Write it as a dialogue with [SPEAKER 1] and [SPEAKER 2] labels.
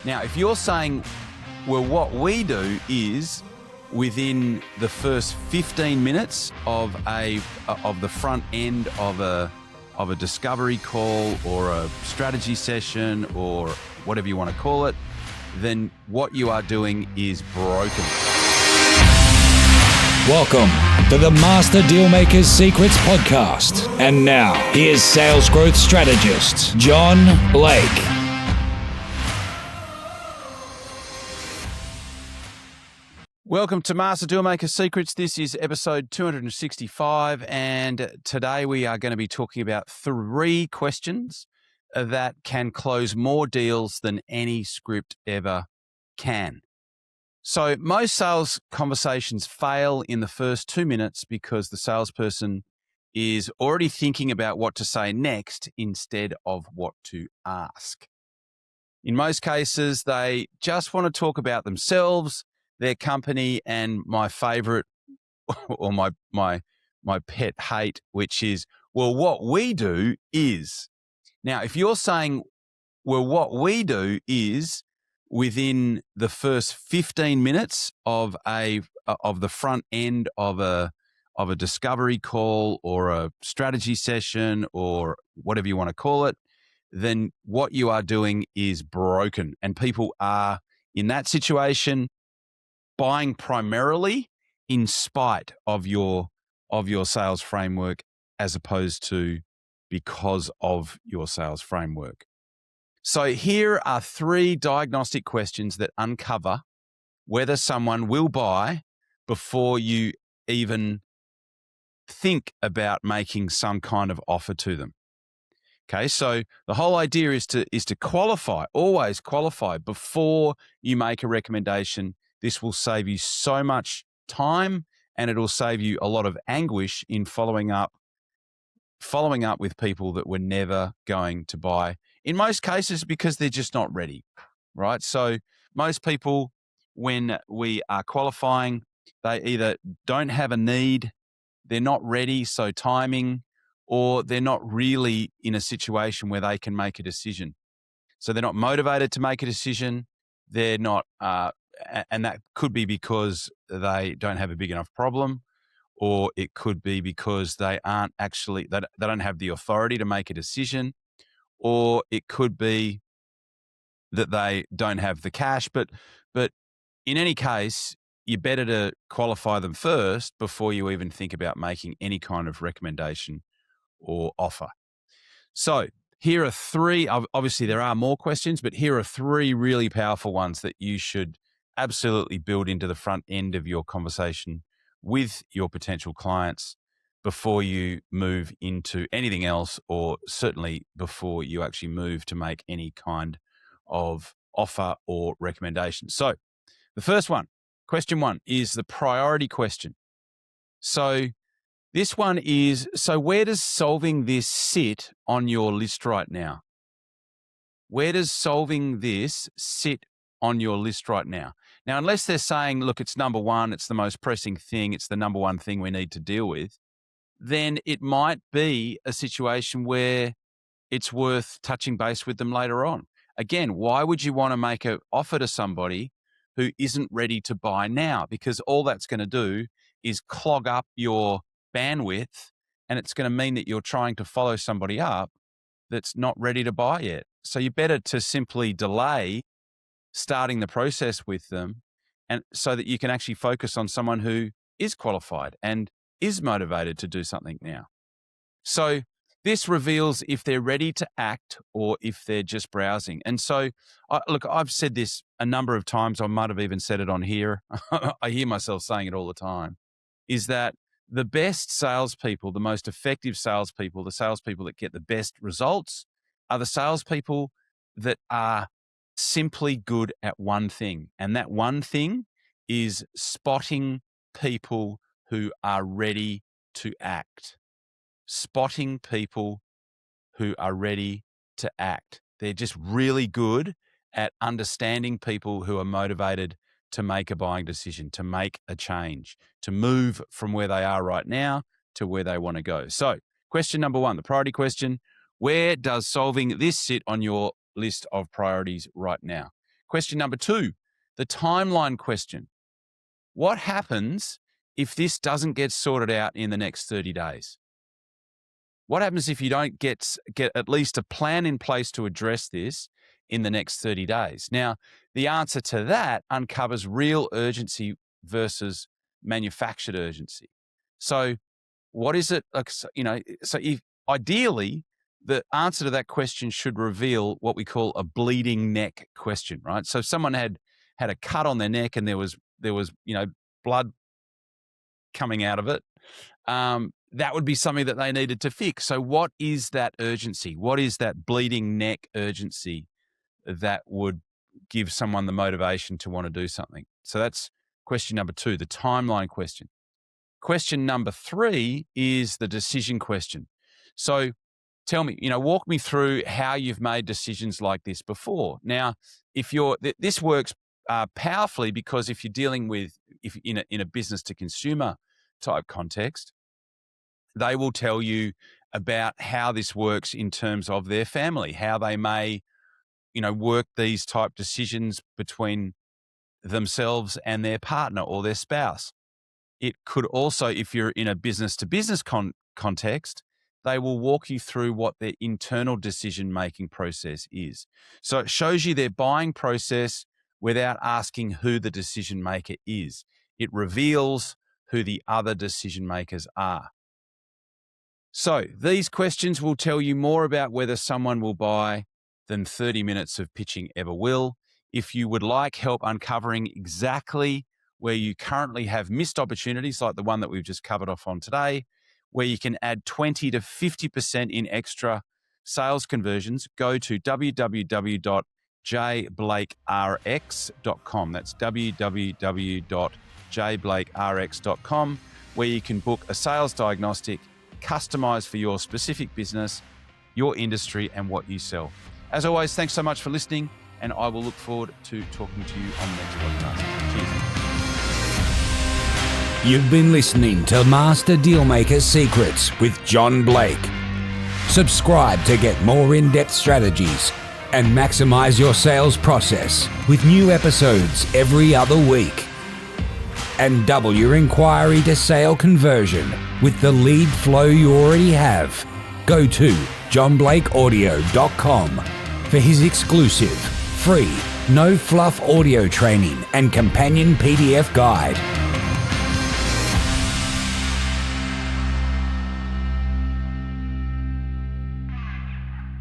[SPEAKER 1] Now, if you're saying, well, what we do is within the first 15 minutes of the front end of a discovery call or a strategy session or whatever you want to call it, then what you are doing is broken.
[SPEAKER 2] Welcome to the Master Dealmaker's Secrets podcast. And now, here's sales growth strategist, John Blake.
[SPEAKER 1] Welcome to Master Dealmaker Secrets. This is episode 265, and today we are going to be talking about 3 questions that can close more deals than any script ever can. So most sales conversations fail in the first 2 minutes because the salesperson is already thinking about what to say next instead of what to ask. In most cases, they just want to talk about themselves, their company, and my favorite or my pet hate, which is, well, what we do is. Now, if you're saying, well, what we do is within the first 15 minutes of the front end of a discovery call or a strategy session or whatever you want to call it, then what you are doing is broken. And people are in that situation buying primarily in spite of your sales framework as opposed to because of your sales framework. So here are 3 diagnostic questions that uncover whether someone will buy before you even think about making some kind of offer to them. Okay, so the whole idea is to qualify, always qualify before you make a recommendation. This will save you so much time, and it'll save you a lot of anguish in following up with people that were never going to buy. In most cases, because they're just not ready, right? So most people, when we are qualifying, they either don't have a need, they're not ready, so timing, or they're not really in a situation where they can make a decision. So they're not motivated to make a decision. They're not, and that could be because they don't have a big enough problem, or it could be because they aren't actually, they don't have the authority to make a decision, or it could be that they don't have the cash. But in any case, you're better to qualify them first before you even think about making any kind of recommendation or offer. So here are 3, obviously there are more questions, but here are 3 really powerful ones that you should absolutely build into the front end of your conversation with your potential clients before you move into anything else, or certainly before you actually move to make any kind of offer or recommendation. So the first one, question 1, is the priority question. So this one is, so where does solving this sit on your list right now? Where does solving this sit on your list right now? Now, unless they're saying, look, it's number 1, it's the most pressing thing, it's the number 1 thing we need to deal with, then it might be a situation where it's worth touching base with them later on. Again, why would you want to make an offer to somebody who isn't ready to buy now? Because all that's going to do is clog up your bandwidth, and it's going to mean that you're trying to follow somebody up that's not ready to buy yet. So you're better to simply delay starting the process with them, and so that you can actually focus on someone who is qualified and is motivated to do something now. So this reveals if they're ready to act or if they're just browsing. And so, look, I've said this a number of times. I might have even said it on here. I hear myself saying it all the time, is that the best salespeople, the most effective salespeople, the salespeople that get the best results are the salespeople that are simply good at one thing. And that one thing is spotting people who are ready to act. Spotting people who are ready to act. They're just really good at understanding people who are motivated to make a buying decision, to make a change, to move from where they are right now to where they want to go. So question number 1, the priority question, where does solving this sit on your list of priorities right now? Question number 2, the timeline question. What happens if this doesn't get sorted out in the next 30 days? What happens if you don't get at least a plan in place to address this in the next 30 days? Now, the answer to that uncovers real urgency versus manufactured urgency. So what is it? So if ideally, the answer to that question should reveal what we call a bleeding neck question, right? So if someone had a cut on their neck and there was blood coming out of it, that would be something that they needed to fix. So what is that urgency? What is that bleeding neck urgency that would give someone the motivation to want to do something? So that's question number 2, the timeline question. Question number 3 is the decision question. So tell me, walk me through how you've made decisions like this before. Now, this works powerfully because if you're dealing with, in a business to consumer type context, they will tell you about how this works in terms of their family, how they may, work these type decisions between themselves and their partner or their spouse. It could also, if you're in a business to business context, they will walk you through what their internal decision-making process is. So it shows you their buying process without asking who the decision maker is. It reveals who the other decision makers are. So these questions will tell you more about whether someone will buy than 30 minutes of pitching ever will. If you would like help uncovering exactly where you currently have missed opportunities like the one that we've just covered off on today, where you can add 20 to 50% in extra sales conversions, go to www.jblakerx.com. That's www.jblakerx.com, where you can book a sales diagnostic customized for your specific business, your industry, and what you sell. As always, thanks so much for listening, and I will look forward to talking to you on the next podcast. Cheers.
[SPEAKER 2] You've been listening to Master Dealmaker Secrets with John Blake. Subscribe to get more in-depth strategies and maximize your sales process with new episodes every other week. And double your inquiry to sale conversion with the lead flow you already have. Go to johnblakeaudio.com for his exclusive, free, no-fluff audio training and companion PDF guide.